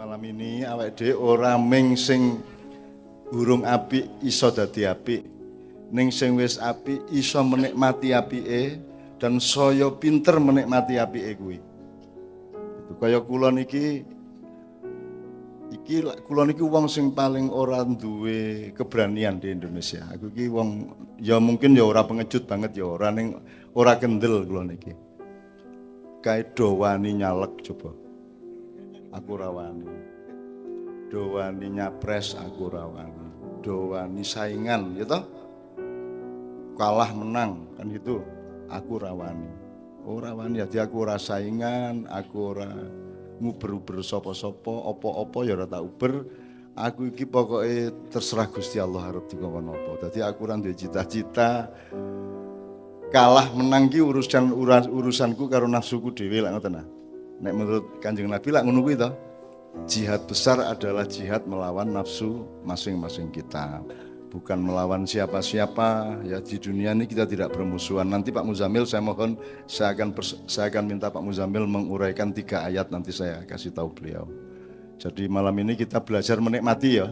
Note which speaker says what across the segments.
Speaker 1: Malam ini awake dhewe ora ming sing urung apik iso dadi apik, ning sing wis apik iso menikmati apike dan saya pinter menikmati apike kuwi. Itu kaya kula niki wong sing paling ora duwe keberanian di Indonesia. Aku iki wong ya mungkin ya ora pengecut banget ya ora ning ora kendel kula niki. Kae do wani nyalek coba. Aku rawani. Do wani nyapres aku rawani. Do wani saingan ya toh. Kalah menang kan gitu. Aku rawani. Ora wani dadi aku ora saingan, aku ora nguber-uber sapa-sapa, apa-apa ya ora tak uber. Aku iki pokoke terserah Gusti Allah arep dikon apa. Dadi aku ora duwe cita-cita. Kalah menang ki urusanku karo nafsuku dhewe lak ngoten nah. Nek menurut Kanjeng Nabi lak ngono kuwi to. Jihad besar adalah jihad melawan nafsu masing-masing kita. Bukan melawan siapa-siapa. Ya di dunia ini kita tidak bermusuhan. Nanti Pak Muzamil saya mohon saya akan minta Pak Muzamil menguraikan 3 ayat nanti saya kasih tahu beliau. Jadi malam ini kita belajar menikmati ya.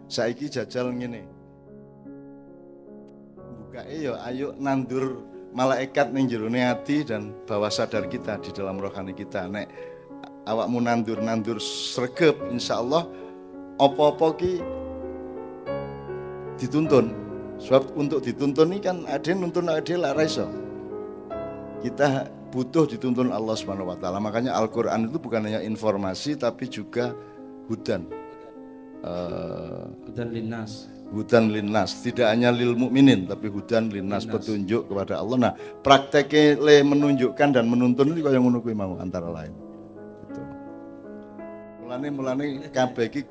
Speaker 1: Saiki jajal ngene. Bukae ya ayo nandur malaikat ning jerone ati dan bawah sadar kita di dalam rohani kita. Nek awakmu nandur sregep insyaallah apa-apa ki dituntun. Sebab untuk dituntun ini kan ada nuntun ada lah iso. Kita butuh dituntun Allah Subhanahu wa taala. Makanya Al-Qur'an itu bukan hanya informasi tapi juga hudan.
Speaker 2: Hudan linnas.
Speaker 1: Hudan linnas, tidak hanya lil mukminin tapi hudan linnas, petunjuk kepada Allah. Nah, prakteknya menunjukkan dan menuntun itu kaya ngono kuwi mau antara lain. Gitu. Mulane kabeh iki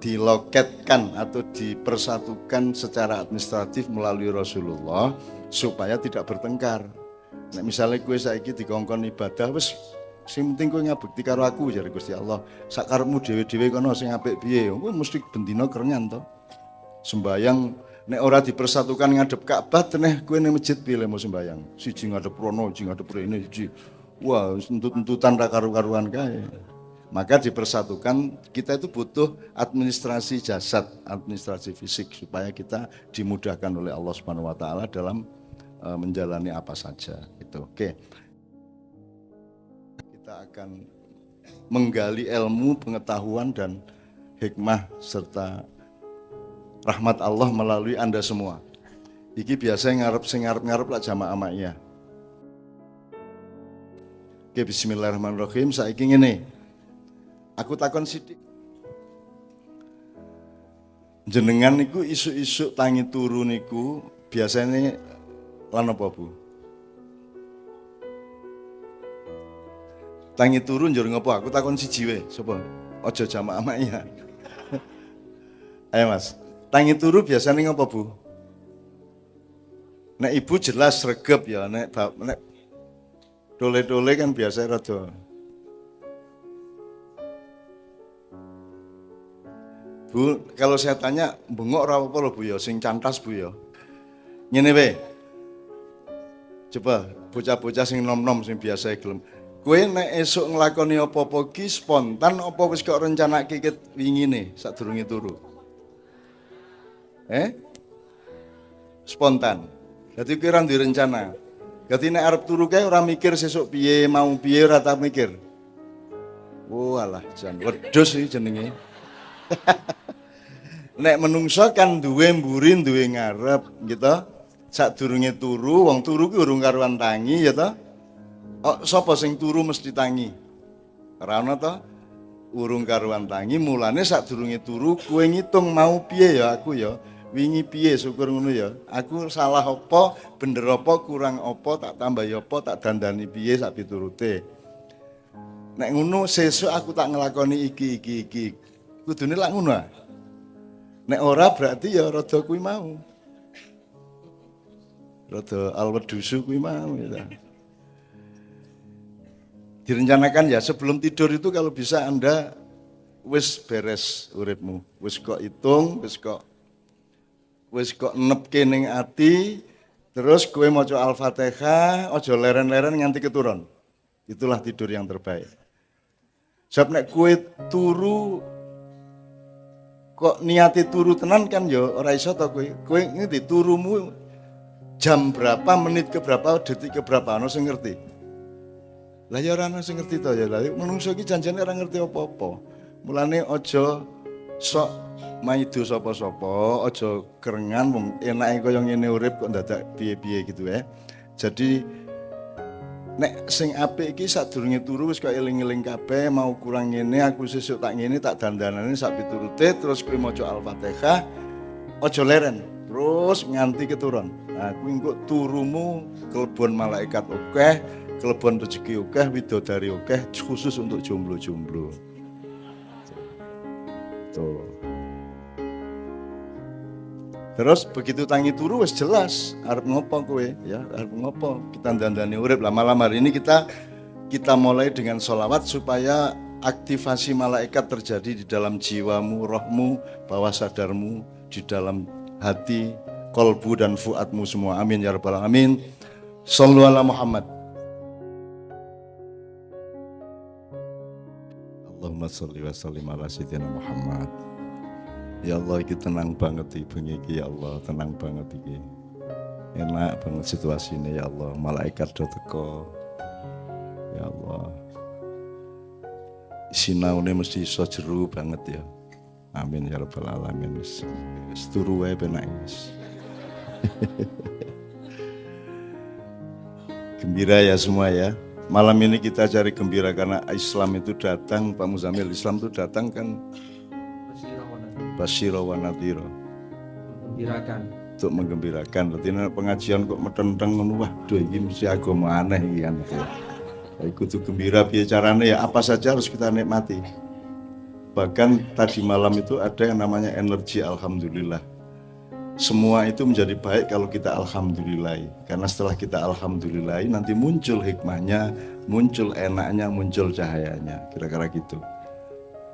Speaker 1: diloketkan atau dipersatukan secara administratif melalui Rasulullah supaya tidak bertengkar. Nek misalnya kowe saiki dikongkon ibadah wis sing penting kowe ngabekti karo aku jare Gusti Allah. Sak karepmu dhewe-dhewe kono sing apik piye? Kowe mesti bendina kerengan to. Sembayang nek ora dipersatukan ngadep Ka'bah teneh kowe ning masjid piye mau sembayang. Siji ngadep rono, siji ngadep rene, siji. Wah, entut-entutan ra karu-karuan kae. Maka dipersatukan, kita itu butuh administrasi jasad, administrasi fisik supaya kita dimudahkan oleh Allah Subhanahu wa taala dalam menjalani apa saja gitu. Oke. Kita akan menggali ilmu, pengetahuan dan hikmah serta rahmat Allah melalui Anda semua. Iki biasanya ngarep lah jamaah maknya. Oke, bismillahirrahmanirrahim. Saiki ngene. Aku takon sithik. Jenengan niku isuk-isuk tangi turu niku biasanya lan apa, Bu? Tangi turu njur ngopo? Aku takon siji wae, sapa? Aja jamaah maknya. Ayo Mas. Tangi turu biasanya ngapa, Bu? Nek ibu jelas sregep ya, nek dole-dole kan biasa rada. Bu, kalau saya tanya bengok ora apa lho Bu ya, sing cantas Bu ya. Ngene wae. Coba bocah-bocah sing nom-nom sing biasa gelem. Kowe nek esuk nglakoni apa-apa ki spontan apa wis kok rencanake wingine sadurunge turu? Spontan. Dadi kowe ora duwe rencana. Dadi nek arep turu kae ora mikir sesuk piye, mau piye ora tak mikir. Oh alah jan wedhus iki jenenge. Nek menungso kan duwe mburi, duwe ngarep gitu. Sadurunge turu, wong turu ki urung karuan tangi ya toh. Oh, sapa sing turu mesti tangi? Ora ana toh? Urung karuan tangi, mulane sadurunge turu kowe ngitung mau piye ya aku ya. Wingi piye syukur ngono ya. Aku salah apa, bener apa, kurang apa, tak tambah apa, tak dandani piye sak piturute. Nek ngono sesuk aku tak nglakoni iki. Kudune lak ngono ah. Nek ora berarti ya rada kuwi mau. Rada alwedusu kuwi mau gitu. Direncanakan ya sebelum tidur itu kalau bisa Anda wis beres uripmu. Wis kok hitung, wis kok nepke ning ati, terus kowe maca Al-Fatihah, aja leren-leren nganti keturun. Itulah tidur yang terbaik. Sebab nek kowe turu kok niati turu tenan kan ya ora iso to kowe. Kowe ngerti turumu jam berapa, menit ke berapa, detik ke berapa ono sing ngerti. Lah ya ora ono sing ngerti to ya. Lah menungso iki janjane ora ngerti apa-apa. Mulane aja sok maido sapa-sapa, aja kerengan wong enake kaya ngene urip kok dadak piye-piye gitu ya. Jadi nek sing apik iki sadurunge turu wis kok eling-eling kabeh, mau kurang ngene aku sesuk tak ngene tak dandanane sak piturute terus kowe maca Al-Fatihah aja leren terus nganti keturun. Nah kuwi engko turumu kelebon malaikat akeh, kelebon rezeki akeh, widodari akeh khusus untuk jomblo-jomblo. Tuh. Terus begitu tangi turu wis jelas arep ngopo kowe ya, arep ngopo kita dandani urip lah. Malam hari ini kita mulai dengan sholawat supaya aktivasi malaikat terjadi di dalam jiwamu, rohmu, bawah sadarmu, di dalam hati, kolbu dan fuadmu semua. Amin ya rabbal alamin. Shallu ala Muhammad. Allahumma sholli wa sallim ala sayyidina Muhammad. Ya Allah, iki tenang banget ibu iki ya Allah, tenang banget iki. Enak banget situasinya ya Allah, malaikat do teko. Ya Allah. Sinaune mesti iso jeru banget ya. Amin ya rabbal alamin. Wis turu wae penak wis. Gembira ya semua ya. Malam ini kita cari gembira karena Islam itu datang, Pak Muzamil, Islam itu datang kan Basyira wa nadhira. Untuk menggembirakan. Berarti pengajian kok metenteng ngono, waduh iki mesti agama aneh iki kan. Ya kudu gembira piye carane ya apa saja harus kita nikmati. Bahkan tadi malam itu ada yang namanya energi alhamdulillah. Semua itu menjadi baik kalau kita alhamdulillah. Karena setelah kita alhamdulillah nanti muncul hikmahnya, muncul enaknya, muncul cahayanya. Kira-kira gitu.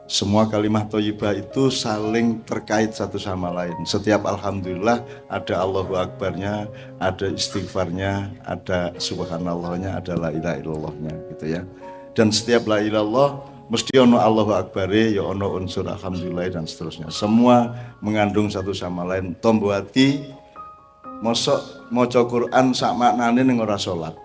Speaker 1: Semua kalimat thayyibah itu saling terkait satu sama lain. Setiap alhamdulillah ada Allahu Akbarnya, ada istighfarnya, ada subhanallahnya, ada la ilaha illallahnya gitu ya. Dan setiap la ilaha illallah mesti ono Allahu Akbare, ya ono unsur alhamdulillah dan seterusnya. Semua mengandung satu sama lain. Tombo hati mosok maca Quran sak maknane ning ora salat.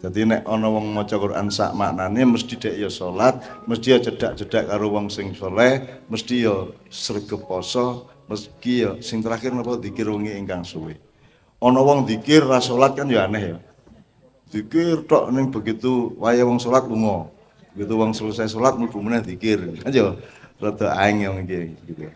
Speaker 1: Jadi nek ana wong maca Quran sak maknane mesti dhek ya salat, mesti ya cedak-cedak karo wong sing saleh, mesti ya sregep poso, mesti ya sing terakhir napa zikir wengi ingkang suwe. Ana wong zikir ra salat kan ya aneh ya. Zikir tok ning begitu waya wong salat lunga. Begitu wong selesai salat mlebu meneh zikir. Aja rada aeng yang iki gitu.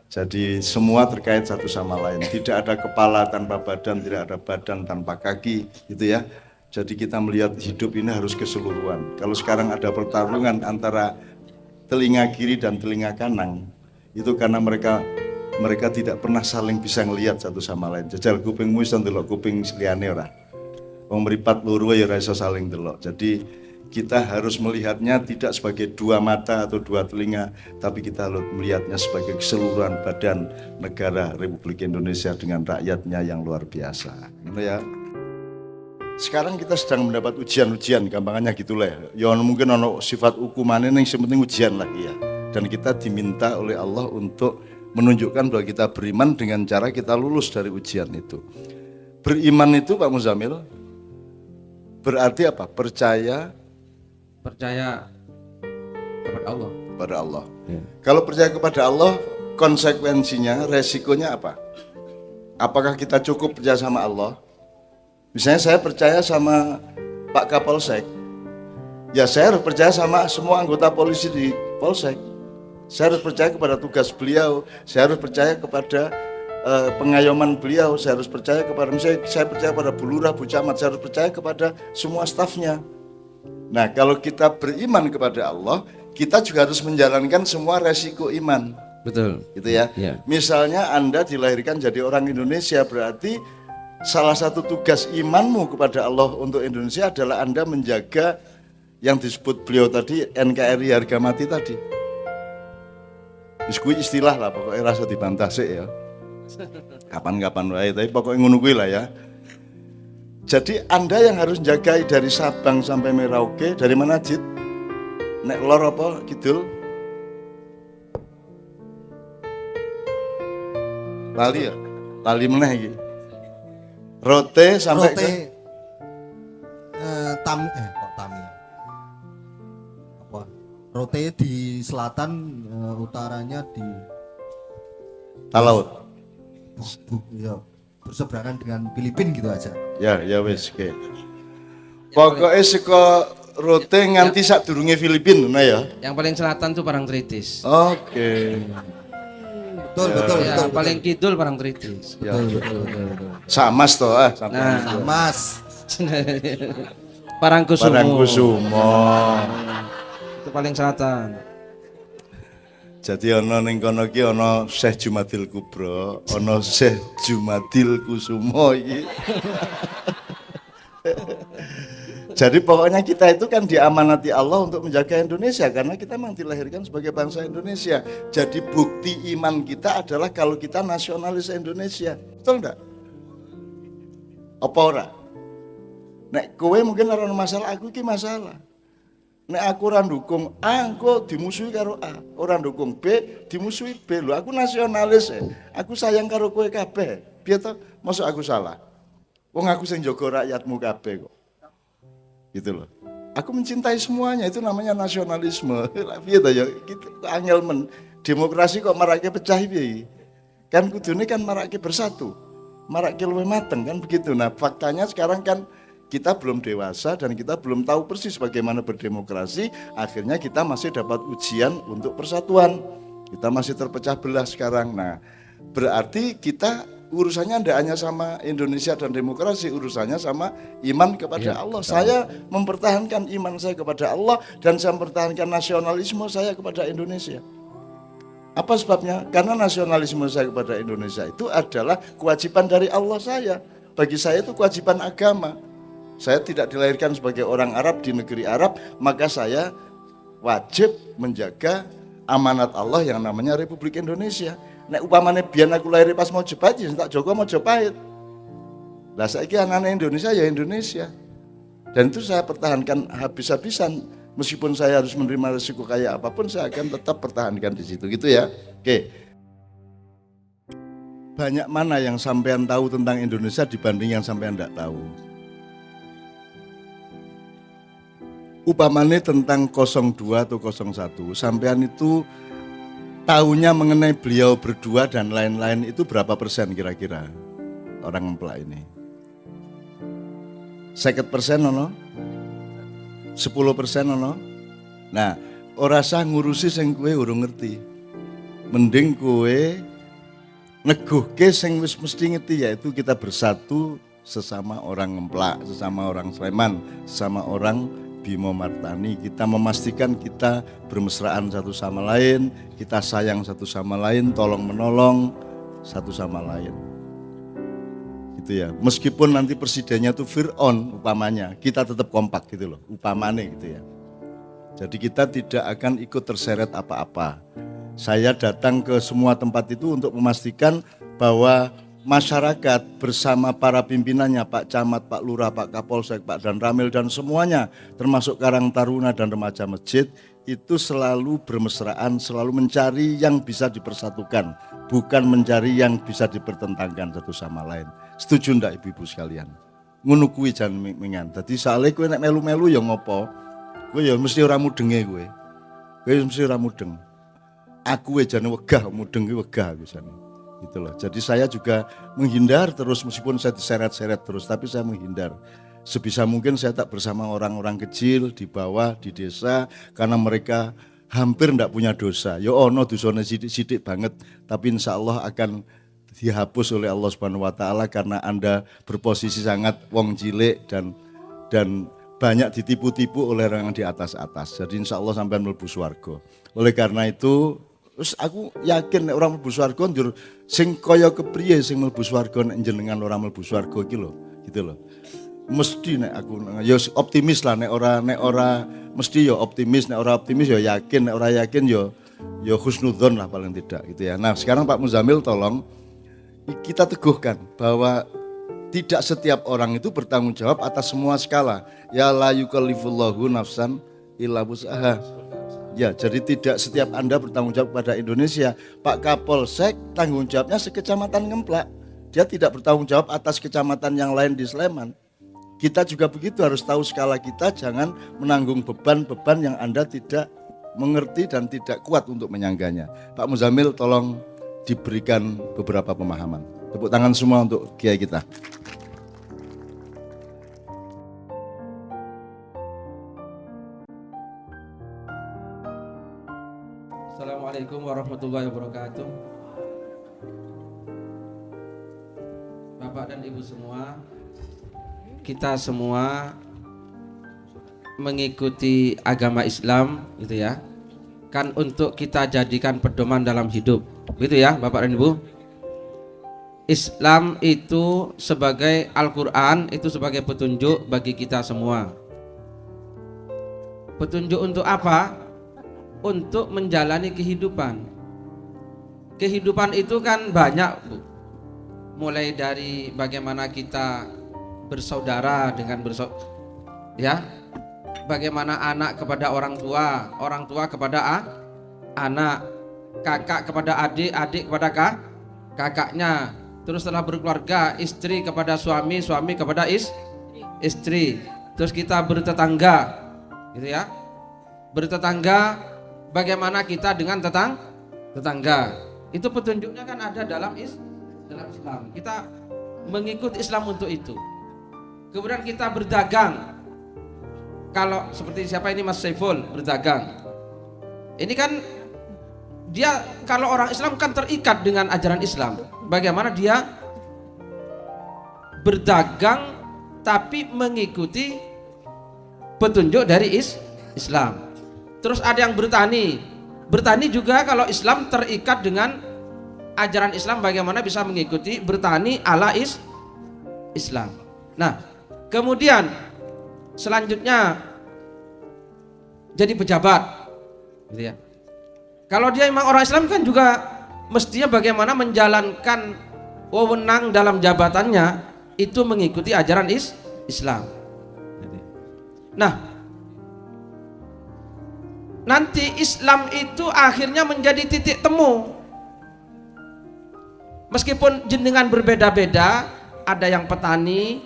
Speaker 1: Jadi semua terkait satu sama lain. Tidak ada kepala tanpa badan, tidak ada badan tanpa kaki gitu ya. Jadi kita melihat hidup ini harus keseluruhan. Kalau sekarang ada pertarungan antara telinga kiri dan telinga kanan, itu karena mereka tidak pernah saling bisa ngelihat satu sama lain. Jajal kupingmu iso ndelok kuping liyane ora. Wong mripat loro ya ora iso saling delok. Jadi kita harus melihatnya tidak sebagai dua mata atau dua telinga, tapi kita harus melihatnya sebagai keseluruhan badan negara Republik Indonesia dengan rakyatnya yang luar biasa. Gitu ya. Sekarang kita sedang mendapat ujian-ujian, gampangannya gitulah ya. Ya mungkin ono sifat hukumannya yang penting ujian lagi ya. Dan kita diminta oleh Allah untuk menunjukkan bahwa kita beriman dengan cara kita lulus dari ujian itu. Beriman itu Pak Muzamil berarti apa? Percaya
Speaker 2: kepada Allah.
Speaker 1: Kepada Allah. Ya. Kalau percaya kepada Allah, konsekuensinya, resikonya apa? Apakah kita cukup percaya sama Allah? Misalnya saya percaya sama Pak Kapolsek, ya saya harus percaya sama semua anggota polisi di Polsek. Saya harus percaya kepada tugas beliau, saya harus percaya kepada pengayoman beliau, saya harus percaya kepada, misalnya saya percaya kepada Bu Lurah, Bu Camat, saya harus percaya kepada semua stafnya. Nah kalau kita beriman kepada Allah, kita juga harus menjalankan semua resiko iman.
Speaker 2: Betul.
Speaker 1: Gitu ya.
Speaker 2: Ya.
Speaker 1: Misalnya Anda dilahirkan jadi orang Indonesia, berarti salah satu tugas imanmu kepada Allah untuk Indonesia adalah Anda menjaga yang disebut beliau tadi NKRI harga mati tadi. Kuwi istilah lah, pokoknya rasa dibantah sih ya. Kapan-kapan wae, tapi pokoknya ngono kuwi lah ya. Jadi Anda yang harus jagai dari Sabang sampai Merauke, dari mana Jid? Nek lor apa kidul? Lali ya? Lali meneh iki. Rote sampai
Speaker 2: Rote
Speaker 1: ke
Speaker 2: kok Tami. Apa? Rote di selatan, utaranya di
Speaker 1: Talaut.
Speaker 2: ya, berseberangan dengan Filipina gitu aja.
Speaker 1: Ya, ya wis oke. Pokoknya saka Rote nganti sadurunge Filipina nah ya.
Speaker 3: Yang paling selatan tuh Parangtritis.
Speaker 1: Oke.
Speaker 2: Betul, betul,
Speaker 3: Ya,
Speaker 2: betul,
Speaker 3: paling kidul Parangtritis.
Speaker 1: Ya.
Speaker 2: betul.
Speaker 1: Samas toh sama.
Speaker 3: Nah,
Speaker 2: Mas.
Speaker 3: Parangkusumo.
Speaker 1: Parangkusumo.
Speaker 3: Itu paling selatan.
Speaker 1: Jadi ana ning kono ki ana Syekh Jumadil Kubro, ana Syekh Jumadil Kusumo iki. Jadi pokoknya kita itu kan diamanati Allah untuk menjaga Indonesia karena kita memang dilahirkan sebagai bangsa Indonesia. Jadi bukti iman kita adalah kalau kita nasionalis Indonesia. Betul enggak? Apa ora? Nek kowe mungkin ora masalah, aku ki masalah. Nek aku ora ndukung A, engko dimusuhi karo A. Ora ndukung B, dimusuhi B. Lho, aku nasionalis ya. Aku sayang karo kowe kabeh. Piye to? Mosok aku salah? Wong aku sing jaga rakyatmu kabeh kok. Gitu loh. Aku mencintai semuanya, itu namanya nasionalisme. Lah piye to ya? Gitu angel men. Demokrasi kok marake pecah piye? Kan kudune kan marake bersatu. Marake luwih mateng kan begitu. Nah, faktanya sekarang kan kita belum dewasa dan kita belum tahu persis bagaimana berdemokrasi. Akhirnya kita masih dapat ujian untuk persatuan. Kita masih terpecah belah sekarang. Nah, berarti kita urusannya tidak hanya sama Indonesia dan demokrasi, urusannya sama iman kepada Allah. Saya mempertahankan iman saya kepada Allah dan saya mempertahankan nasionalisme saya kepada Indonesia. Apa sebabnya? Karena nasionalisme saya kepada Indonesia itu adalah kewajiban dari Allah saya. Bagi saya itu kewajiban agama. Saya tidak dilahirkan sebagai orang Arab di negeri Arab, maka saya wajib menjaga amanat Allah yang namanya Republik Indonesia. Nek upamane biyen aku lahir pas mau Jepait, ya tak Joko mau Jepait. Lah saiki anak Indonesia ya Indonesia. Dan itu saya pertahankan habis-habisan. Meskipun saya harus menerima risiko kayak apapun, saya akan tetap pertahankan di situ gitu ya. Oke. Banyak mana yang sampean tahu tentang Indonesia dibanding yang sampean enggak tahu? Upamane tentang 02 atau 01, sampean itu tahunya mengenai beliau berdua dan lain-lain itu berapa persen kira-kira orang Emplak ini? 50% ono? 10% ono? Nah, ora sah ngurusi sing kowe urung ngerti. Mending kowe neguhke sing wis mesti ngerti, yaitu kita bersatu sesama orang Emplak, sesama orang Sleman, sesama orang Bimo Martani. Kita memastikan kita bermesraan satu sama lain, kita sayang satu sama lain, tolong menolong satu sama lain. Gitu ya. Meskipun nanti presidennya tuh Fir'aun upamanya, kita tetap kompak gitu loh, upamane gitu ya. Jadi kita tidak akan ikut terseret apa-apa. Saya datang ke semua tempat itu untuk memastikan bahwa masyarakat bersama para pimpinannya, Pak Camat, Pak Lurah, Pak Kapolsek, Pak Danramil dan semuanya, termasuk Karang Taruna dan remaja masjid, itu selalu bermesraan, selalu mencari yang bisa dipersatukan, bukan mencari yang bisa dipertentangkan satu sama lain. Setuju ndak ibu-ibu sekalian? Ngono kuwi jan mengan. Dadi sale kowe nek melu-melu ya ngopo? Kowe ya mesti ora mudenge kowe. Kowe mesti ora mudeng. Aku jane wegah mudeng ki wegah aku jane. Gitu loh. Jadi saya juga menghindar terus meskipun saya diseret-seret terus, tapi saya menghindar. Sebisa mungkin saya tak bersama orang-orang kecil di bawah, di desa, karena mereka hampir tidak punya dosa. Ya ono dosane sidik-sidik banget, tapi insya Allah akan dihapus oleh Allah Subhanahu Wa Taala karena Anda berposisi sangat wong cilik dan banyak ditipu-tipu oleh orang yang di atas-atas. Jadi insya Allah sampai mlebu swarga. Oleh karena itu, terus aku yakin nek orang mlebu swarga njur sing kaya kepriye sing mlebu swarga nek jenengan ora mlebu swarga iki lho, gitu loh. Mesti nek aku ya optimis lah, nek ora mesti ya optimis, nek ora optimis ya yakin, nek ora yakin ya husnudzon lah paling tidak gitu ya. Nah, sekarang Pak Muzamil tolong kita teguhkan bahwa tidak setiap orang itu bertanggung jawab atas semua skala. Ya la yukallifullahu nafsan illa wus'aha. Ya, jadi tidak setiap Anda bertanggung jawab pada Indonesia. Pak Kapolsek tanggung jawabnya sekecamatan Ngemplak. Dia tidak bertanggung jawab atas kecamatan yang lain di Sleman. Kita juga begitu, harus tahu skala kita, jangan menanggung beban-beban yang Anda tidak mengerti dan tidak kuat untuk menyangganya. Pak Muzamil tolong diberikan beberapa pemahaman. Tepuk tangan semua untuk kiai kita.
Speaker 3: Assalamualaikum warahmatullahi wabarakatuh. Bapak dan Ibu semua, kita semua mengikuti agama Islam gitu ya. Kan untuk kita jadikan pedoman dalam hidup. Gitu ya, Bapak dan Ibu. Islam itu sebagai Al-Qur'an, itu sebagai petunjuk bagi kita semua. Petunjuk untuk apa? Untuk menjalani kehidupan. Kehidupan itu kan banyak, Bu. Mulai dari bagaimana kita bersaudara dengan ya, bagaimana anak kepada orang tua kepada anak, kakak kepada adik, adik kepada kakaknya. Terus setelah berkeluarga, istri kepada suami, suami kepada istri. Terus kita bertetangga, gitu ya. Bertetangga, bagaimana kita dengan tetangga. Itu petunjuknya kan ada dalam Islam. Kita mengikuti Islam untuk itu. Kemudian kita berdagang. Kalau seperti siapa ini, Mas Saiful berdagang. Ini kan dia, kalau orang Islam kan terikat dengan ajaran Islam. Bagaimana dia berdagang tapi mengikuti petunjuk dari Islam. Terus ada yang bertani. Bertani juga kalau Islam terikat dengan ajaran Islam, bagaimana bisa mengikuti bertani ala Islam. Nah, kemudian selanjutnya jadi pejabat, gitu ya. Kalau dia memang orang Islam kan juga mestinya bagaimana menjalankan wewenang dalam jabatannya itu mengikuti ajaran Islam. Nah, nanti Islam itu akhirnya menjadi titik temu. Meskipun jenengan berbeda-beda, ada yang petani,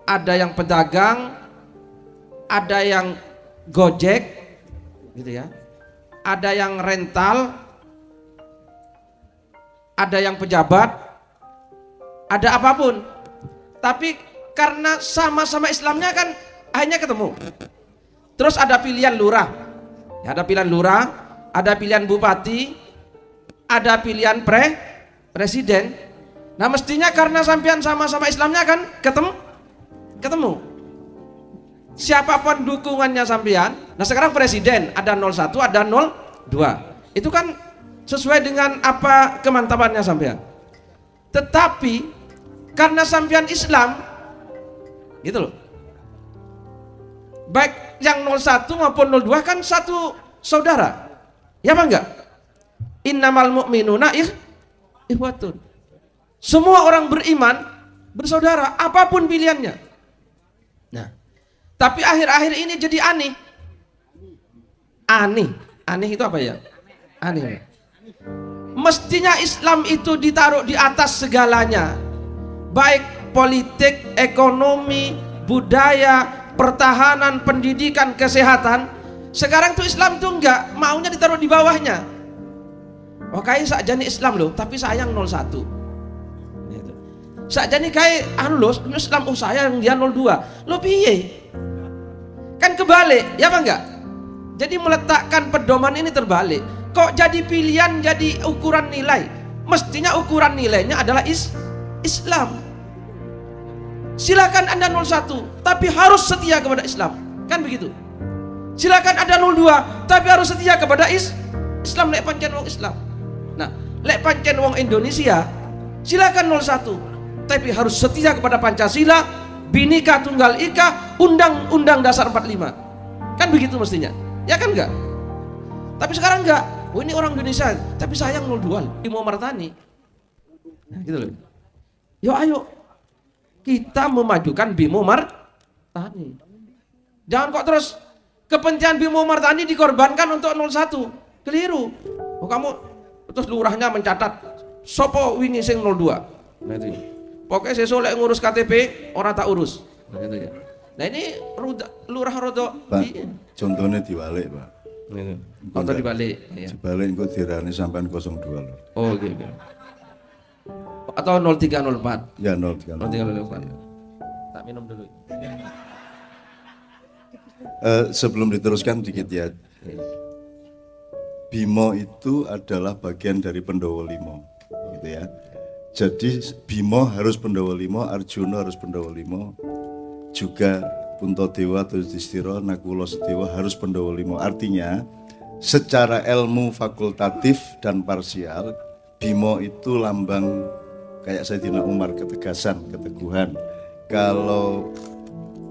Speaker 3: ada yang pedagang, ada yang gojek, gitu ya, ada yang rental, ada yang pejabat, ada apapun. Tapi karena sama-sama Islamnya kan akhirnya ketemu. Terus ada pilihan lurah, ya, ada pilihan lurah, ada pilihan bupati, ada pilihan presiden. Nah, mestinya karena sampean sama-sama Islamnya kan ketemu. Siapapun dukungannya sampean. Nah, sekarang presiden ada 01, ada 02. Itu kan sesuai dengan apa kemantapannya sampean. Tetapi karena sampean Islam, gitu loh. Baik yang 01 maupun 02 kan satu saudara. Ya apa enggak? Innamal mu'minuna ikhwatun. Semua orang beriman bersaudara, apapun pilihannya. Nah, tapi akhir-akhir ini jadi aneh. Aneh itu apa ya? Aneh. Mestinya Islam itu ditaruh di atas segalanya. Baik politik, ekonomi, budaya, pertahanan, pendidikan, kesehatan. Sekarang tuh Islam tuh enggak, maunya ditaruh di bawahnya. Oh, kayak sakjane Islam loh, tapi sayang 01. Gitu. Sakjane kayak loh, Islam sayang dia 02. Lo piye? Kan kebalik, ya apa enggak? Jadi meletakkan pedoman ini terbalik. Kok jadi pilihan, jadi ukuran nilai? Mestinya ukuran nilainya adalah Islam. Silakan Anda 01, tapi harus setia kepada Islam. Kan begitu? Silakan Anda 02, tapi harus setia kepada Islam. Lek pancen wong Islam. Nah, lek pancen wong Indonesia, silakan 01, tapi harus setia kepada Pancasila, Bhinneka Tunggal Ika, Undang-Undang Dasar 45. Kan begitu mestinya. Ya kan enggak? Tapi sekarang enggak. Oh, ini orang Indonesia, tapi sayang 02 Bimo Martani. Nah, gitu loh. Yo ayo kita memajukan Bimo Martani. Jangan kok terus Kepentingan Bimo Martani dikorbankan untuk 01. Keliru. Oh, kamu terus lurahnya mencatat sopo wingi sing 02. Nah itu. Pokoknya sesuk lek ngurus KTP orang tak urus. Nah itu ya. Nah ini lurah rodo
Speaker 1: Pak, contohnya dibalik, Pak.
Speaker 3: gitu. Atau dibalik ya.
Speaker 1: Dibalik kok dirani sampean 02 lho.
Speaker 3: Oh gitu. Atau 0304.
Speaker 1: Ya 03.
Speaker 3: 0304. Tak minum dulu.
Speaker 1: Sebelum diteruskan dikit ya. Bimo itu adalah bagian dari Pandhawa 5 gitu ya. Jadi Bimo harus Pandhawa 5, Arjuna harus Pandhawa 5, juga Puntadewa atau Yudhistira, Nakula Sedewa harus Pandhawa 5. Artinya secara ilmu fakultatif dan parsial, Bimo itu lambang kayak Sayyidina Umar, ketegasan, keteguhan. Kalau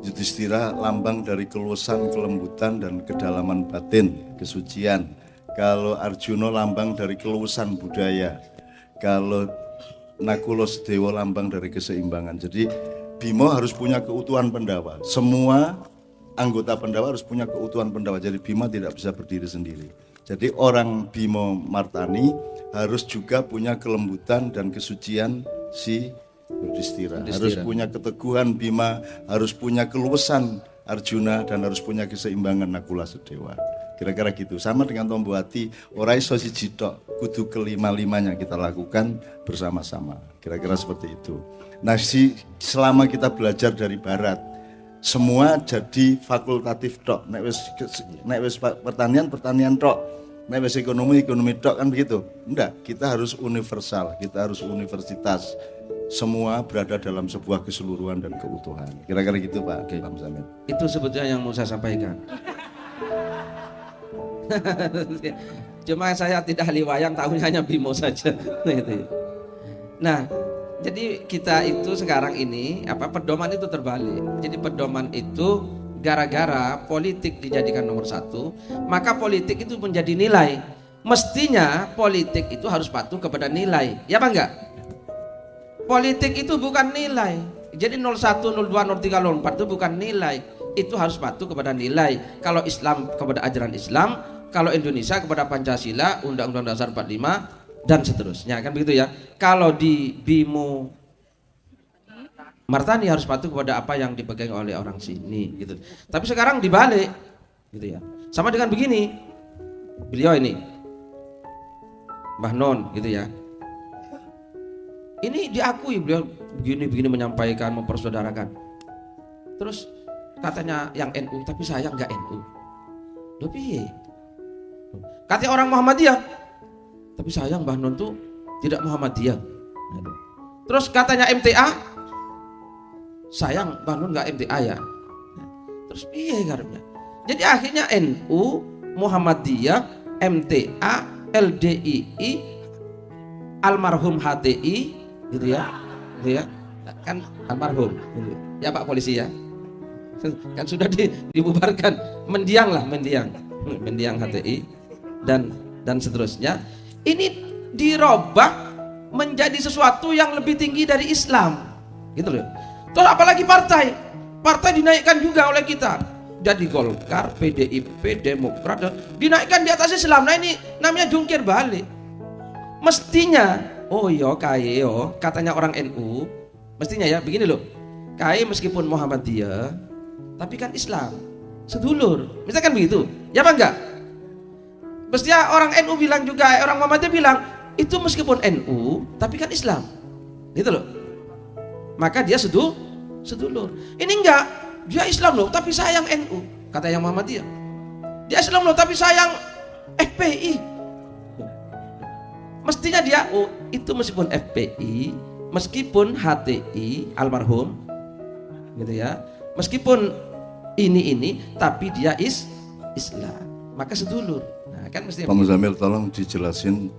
Speaker 1: Yudhistira lambang dari keluasan, kelembutan dan kedalaman batin, kesucian. Kalau Arjuna lambang dari keluasan budaya. Kalau Nakula Sedewa lambang dari keseimbangan. Jadi Bimo harus punya keutuhan Pandhawa. Semua anggota Pandhawa harus punya keutuhan Pandhawa. Jadi Bima tidak bisa berdiri sendiri. Jadi orang Bimo Martani harus juga punya kelembutan dan kesucian si Yudhistira. Harus punya keteguhan Bima, harus punya keluasan Arjuna, dan harus punya keseimbangan Nakula Sedewa. Kira-kira gitu. Sama dengan Tombo Ati, ora iso siji tok, kudu kelima-limanya kita lakukan bersama-sama. Kira-kira seperti itu. Nah, selama kita belajar dari barat, semua jadi fakultatif tok. Nek wis pertanian tok. Nek wis ekonomi tok, kan begitu. Enggak, kita harus universal, kita harus universitas. Semua berada dalam sebuah keseluruhan dan keutuhan. Kira-kira gitu, Pak. Pak Muzamil.
Speaker 3: Itu sebetulnya yang mau saya sampaikan. Cuma saya tidak ahli wayang, tahunya hanya Bimo saja. Nah, jadi kita itu sekarang ini pedoman itu terbalik. Jadi pedoman itu gara-gara politik dijadikan nomor 1, maka politik itu menjadi nilai. Mestinya politik itu harus patuh kepada nilai, ya apa enggak? Politik itu bukan nilai. Jadi 01, 02, 03, 04 itu bukan nilai. Itu harus patuh kepada nilai. Kalau Islam kepada ajaran Islam, kalau Indonesia kepada Pancasila, Undang-Undang Dasar 45 dan seterusnya, kan begitu ya. Kalau di Bimo Martani harus patuh kepada apa yang dipegang oleh orang sini gitu. Tapi sekarang dibalik gitu ya. Sama dengan begini. Beliau ini Mbah Non gitu ya. Ini diakui beliau begini menyampaikan, mempersaudarakan. Terus katanya yang NU, tapi saya enggak NU. Loh piye? Katanya orang Muhammadiyah, tapi sayang Mbah Non tuh tidak Muhammadiyah. Terus katanya MTA, sayang Mbah Non nggak MTA ya. Terus piye karepnya? Jadi akhirnya NU, Muhammadiyah, MTA, LDII, almarhum HTI, gitu ya, kan almarhum, gitu. Ya Pak Polisi ya, kan sudah dibubarkan, mendiang HTI. Dan seterusnya, ini dirobak menjadi sesuatu yang lebih tinggi dari Islam, gitu loh. Terus apalagi partai dinaikkan juga oleh kita, jadi Golkar, PDIP, Demokrat dinaikkan di atas Islam. Nah ini namanya jungkir balik. Mestinya, katanya orang NU, mestinya ya begini loh, meskipun Muhammadiyah, tapi kan Islam, sedulur, misalkan begitu, ya apa enggak? Mestinya orang NU bilang juga, orang Muhammadiyah bilang, itu meskipun NU, tapi kan Islam, gitu loh. Maka dia sedulur. Ini enggak, dia Islam loh, tapi sayang NU, kata yang Muhammadiyah. Dia Islam loh, tapi sayang FPI. Mestinya dia, itu meskipun FPI, meskipun HTI, almarhum, gitu ya, meskipun ini, tapi dia Islam, maka sedulur. Nah, kan mesti.
Speaker 1: Pak Muzamil, tolong dijelasin.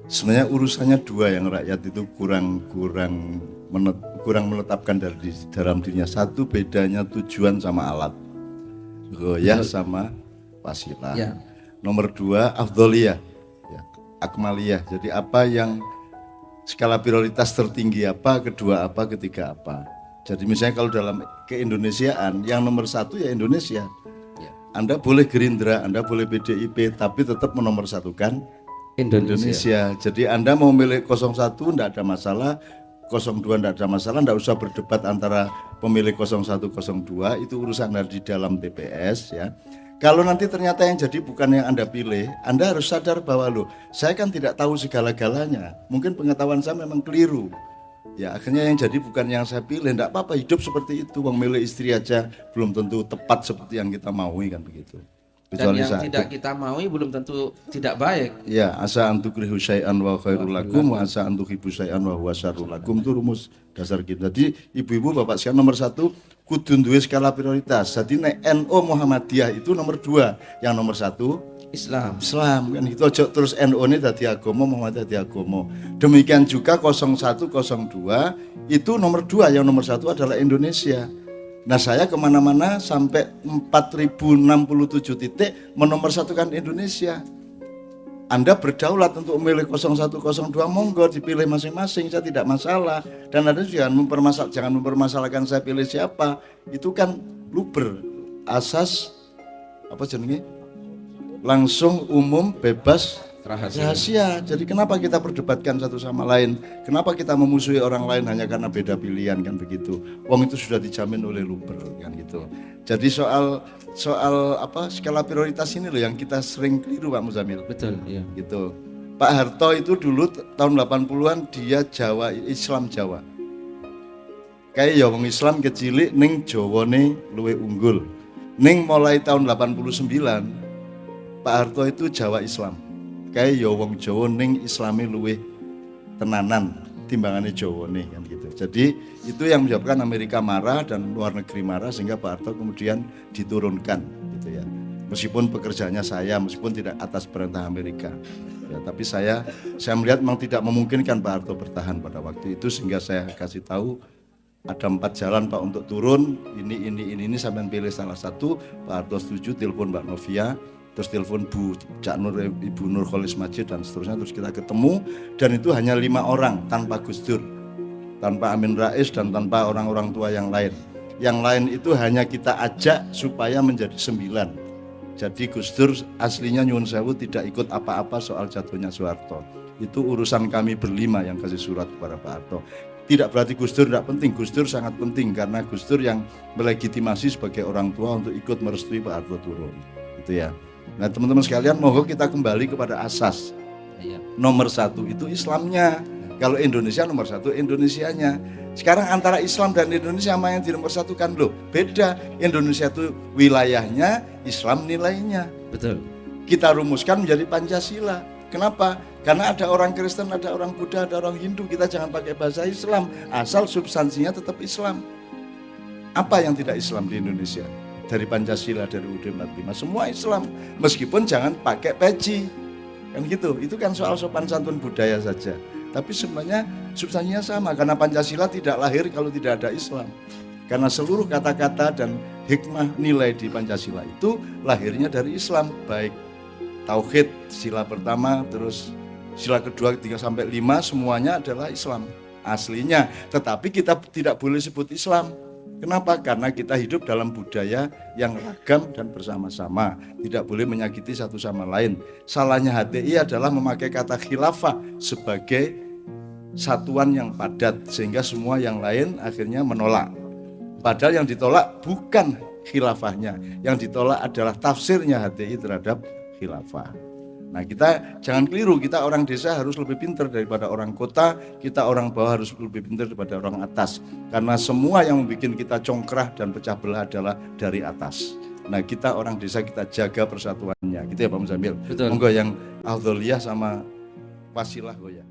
Speaker 1: Sebenarnya urusannya dua yang rakyat itu kurang menetapkan dari dalam dirinya. Satu, bedanya tujuan sama alat, goyah sama wasilah. Ya. Nomor 2, afdholiyah, ya, akmaliyah. Jadi apa yang skala prioritas tertinggi apa, kedua apa, ketiga apa. Jadi misalnya kalau dalam keindonesiaan yang nomor 1 ya Indonesia. Ya. Anda boleh Gerindra, Anda boleh PDIP, tapi tetap menomorsatukan Indonesia. Jadi Anda mau milih 01 enggak ada masalah, 02 enggak ada masalah, enggak usah berdebat antara pemilih 01, 02, itu urusan di dalam TPS ya. Kalau nanti ternyata yang jadi bukan yang Anda pilih, Anda harus sadar bahwa loh, saya kan tidak tahu segala-galanya. Mungkin pengetahuan saya memang keliru. Ya akhirnya yang jadi bukan yang saya pilih, enggak apa-apa, hidup seperti itu. Memilih istri aja belum tentu tepat seperti yang kita maui kan begitu.
Speaker 3: Dan yang tidak kita maui belum tentu tidak baik.
Speaker 1: Ya, asa antukrihu syai'an wa khairul lakum wa asa antuhibu syai'an wa huwa syarrul lakum, itu rumus dasar kita. Jadi ibu-ibu bapak sekalian, nomor 1 kudu duwe skala prioritas. Jadi nek NU Muhammadiyah itu nomor 2, yang nomor 1 Islam kan itu aja terus NU ini dadi agama, Muhammadiyah dadi agama. Demikian juga 01, 02 itu nomor 2, yang nomor 1 adalah Indonesia. Nah saya kemana-mana sampai 4067 titik menomorsatukan Indonesia. Anda berdaulat untuk memilih 01, 02, monggo dipilih masing-masing, saya tidak masalah. Dan Anda jangan mempermasalahkan saya pilih siapa. Itu kan luber, asas apa jenenge? Langsung, umum, bebas, rahasia. Jadi kenapa kita perdebatkan satu sama lain? Kenapa kita memusuhi orang lain hanya karena beda pilihan kan begitu? Wong itu sudah dijamin oleh luber kan gitu. Jadi soal apa skala prioritas ini loh yang kita sering keliru Pak Muzamil.
Speaker 3: Betul, iya.
Speaker 1: Gitu. Pak Harto itu dulu tahun 80-an dia Jawa, Islam Jawa. Kayak ya wong Islam kecilik ning Jawane luwe unggul. Ning mulai tahun 89 Pak Harto itu Jawa Islam. Kayak ya wong Jawa ning Islami luwih tenanan timbangannya Jawa nih kan gitu. Jadi itu yang menyebabkan Amerika marah dan luar negeri marah sehingga Pak Harto kemudian diturunkan gitu ya. Meskipun pekerjaannya saya, meskipun tidak atas perintah Amerika. Ya, tapi saya melihat memang tidak memungkinkan Pak Harto bertahan pada waktu itu sehingga saya kasih tahu ada 4 jalan Pak untuk turun, ini sampai pilih salah satu. Pak Harto setuju, telepon Mbak Novia, terus telepon Bu Cak Nur, Ibu Nur Kholis Majid dan seterusnya, terus kita ketemu dan itu hanya 5 orang tanpa Gus Dur, tanpa Amin Rais dan tanpa orang-orang tua yang lain. Yang lain itu hanya kita ajak supaya menjadi 9. Jadi Gus Dur aslinya nyuwun sewu tidak ikut apa-apa soal jatuhnya Soeharto. Itu urusan kami berlima yang kasih surat kepada Pak Harto. Tidak berarti Gus Dur tidak penting, Gus Dur sangat penting karena Gus Dur yang melegitimasi sebagai orang tua untuk ikut merestui Pak Harto turun. Gitu ya. Nah teman-teman sekalian, mohon kita kembali kepada asas. Nomor 1 itu Islamnya. Kalau Indonesia nomor 1 Indonesianya. Sekarang antara Islam dan Indonesia sama yang di nomor 1 kan loh beda. Indonesia itu wilayahnya, Islam nilainya.
Speaker 3: Betul.
Speaker 1: Kita rumuskan menjadi Pancasila. Kenapa? Karena ada orang Kristen, ada orang Buddha, ada orang Hindu. Kita jangan pakai bahasa Islam, asal substansinya tetap Islam. Apa yang tidak Islam di Indonesia? Dari Pancasila, dari UUD 45, semua Islam. Meskipun jangan pakai peci, kan gitu. Itu kan soal sopan santun budaya saja. Tapi sebenarnya substansinya sama, karena Pancasila tidak lahir kalau tidak ada Islam. Karena seluruh kata-kata dan hikmah nilai di Pancasila itu lahirnya dari Islam, baik tauhid, sila pertama, terus sila kedua, 3 sampai 5 semuanya adalah Islam aslinya. Tetapi kita tidak boleh sebut Islam. Kenapa? Karena kita hidup dalam budaya yang ragam dan bersama-sama. Tidak boleh menyakiti satu sama lain. Salahnya HTI adalah memakai kata khilafah sebagai satuan yang padat. Sehingga semua yang lain akhirnya menolak. Padahal yang ditolak bukan khilafahnya. Yang ditolak adalah tafsirnya HTI terhadap khilafah. Nah kita jangan keliru, kita orang desa harus lebih pintar daripada orang kota, kita orang bawah harus lebih pintar daripada orang atas. Karena semua yang membuat kita congkrah dan pecah belah adalah dari atas. Nah kita orang desa kita jaga persatuannya, gitu ya Pak Muzamil.
Speaker 3: Betul.
Speaker 1: Monggo yang Afdholiyah sama Wasilah goya.